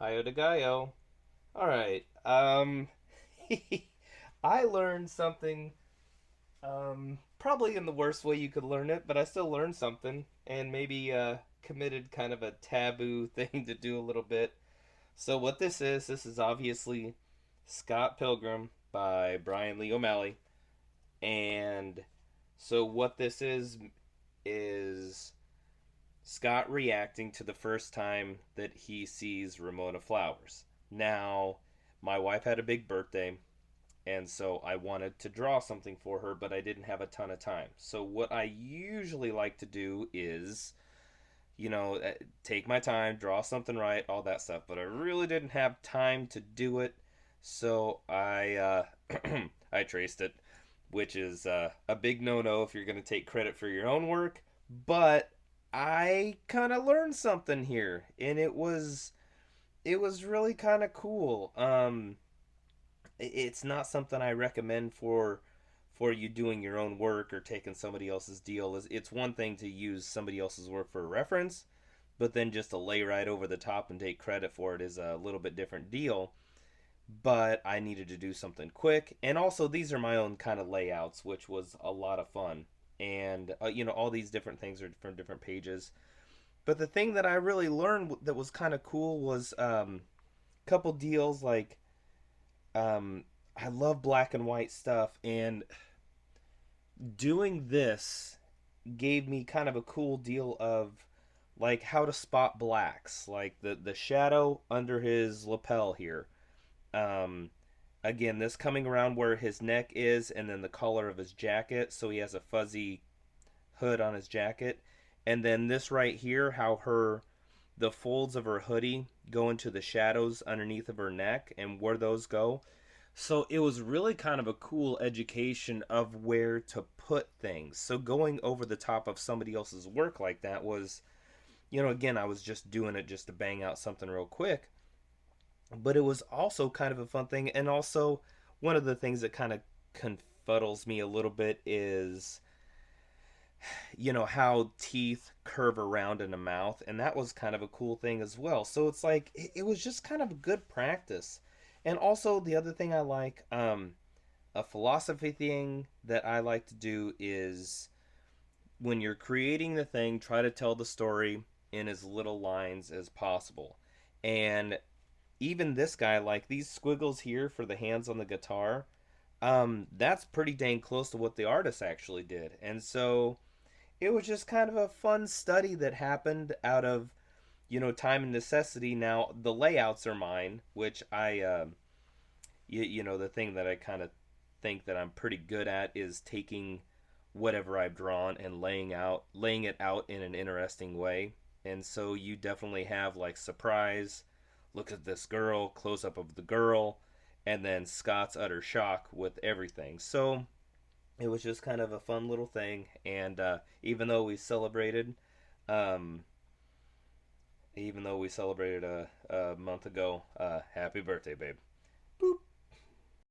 Hiyo de Gallo. All right. I learned something. Probably in the worst way you could learn it, but I still learned something, and maybe committed kind of a taboo thing to do a little bit. So what this is obviously Scott Pilgrim by Brian Lee O'Malley, and so what this is Scott reacting to the first time that he sees Ramona Flowers. Now, my wife had a big birthday, and so I wanted to draw something for her, but I didn't have a ton of time. So, what I usually like to do is, take my time, draw something right, all that stuff, but I really didn't have time to do it, so I traced it, which is a big no-no if you're going to take credit for your own work. But I kind of learned something here, and it was really kind of cool. It's not something I recommend for you doing your own work or taking somebody else's deal. It's one thing to use somebody else's work for a reference, but then just to lay right over the top and take credit for it is a little bit different deal. But I needed to do something quick, and also these are my own kind of layouts, which was a lot of fun. And all these different things are from different pages. But the thing that I really learned that was kind of cool was a couple deals like um, I love black and white stuff, and doing this gave me kind of a cool deal of like how to spot blacks, like the shadow under his lapel here. Um, Again, this coming around where his neck is, and then the color of his jacket, so he has a fuzzy hood on his jacket, and then this right here, how her the folds of her hoodie go into the shadows underneath of her neck and where those go. So it was really kind of a cool education of where to put things. So going over the top of somebody else's work like that was, again, I was just doing it just to bang out something real quick. But it was also kind of a fun thing. And also, one of the things that kind of confuddles me a little bit is, how teeth curve around in a mouth. And that was kind of a cool thing as well. So it's like, it was just kind of a good practice. And also, the other thing I like, a philosophy thing that I like to do is when you're creating the thing, try to tell the story in as little lines as possible. And even this guy, like these squiggles here for the hands on the guitar, that's pretty dang close to what the artist actually did. And so it was just kind of a fun study that happened out of, time and necessity. Now, the layouts are mine, which the thing that I kind of think that I'm pretty good at is taking whatever I've drawn and laying it out in an interesting way. And so you definitely have like surprise, look at this girl, close up of the girl, and then Scott's utter shock with everything. So it was just kind of a fun little thing. And even though we celebrated, um, even though we celebrated a month ago, happy birthday, babe.